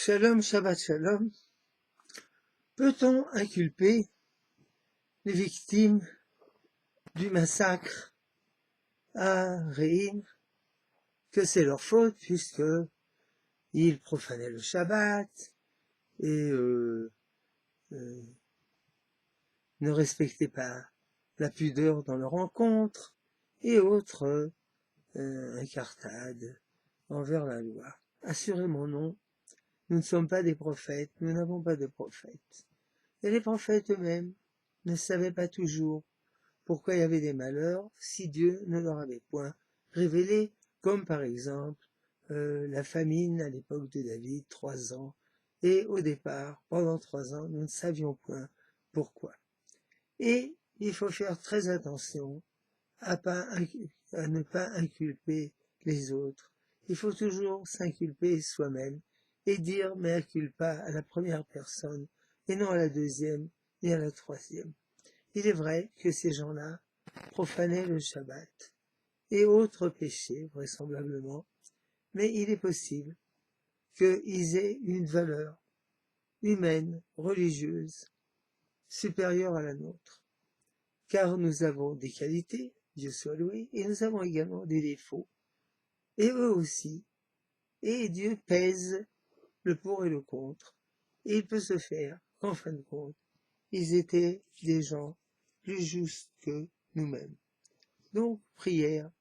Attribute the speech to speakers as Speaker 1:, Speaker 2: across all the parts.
Speaker 1: Shalom, Shabbat Shalom. Peut-on inculper les victimes du massacre à Re'im que c'est leur faute puisque ils profanaient le Shabbat et ne respectaient pas la pudeur dans leurs rencontres et autres incartades envers la loi? Assurément non. Nous ne sommes pas des prophètes, nous n'avons pas de prophètes. Et les prophètes eux-mêmes ne savaient pas toujours pourquoi il y avait des malheurs si Dieu ne leur avait point révélé, comme par exemple la famine à l'époque de David, 3 ans, et au départ, pendant 3 ans, nous ne savions point pourquoi. Et il faut faire très attention à ne pas inculper les autres. Il faut toujours s'inculper soi-même et dire mea culpa à la première personne et non à la deuxième ni à la troisième. Il est vrai que ces gens-là profanaient le Shabbat et autres péchés, vraisemblablement, mais il est possible qu'ils aient une valeur humaine, religieuse, supérieure à la nôtre. Car nous avons des qualités, Dieu soit loué, et nous avons également des défauts, et eux aussi. Et Dieu pèse le pour et le contre, et il peut se faire qu'en fin de compte, ils étaient des gens plus justes que nous-mêmes. Donc, prière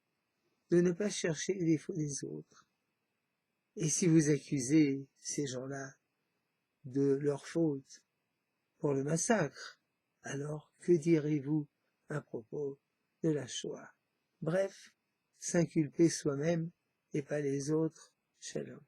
Speaker 1: de ne pas chercher les défauts des autres. Et si vous accusez ces gens-là de leur faute pour le massacre, alors que direz-vous à propos de la Shoah? Bref, s'inculper soi-même et pas les autres. Shalom.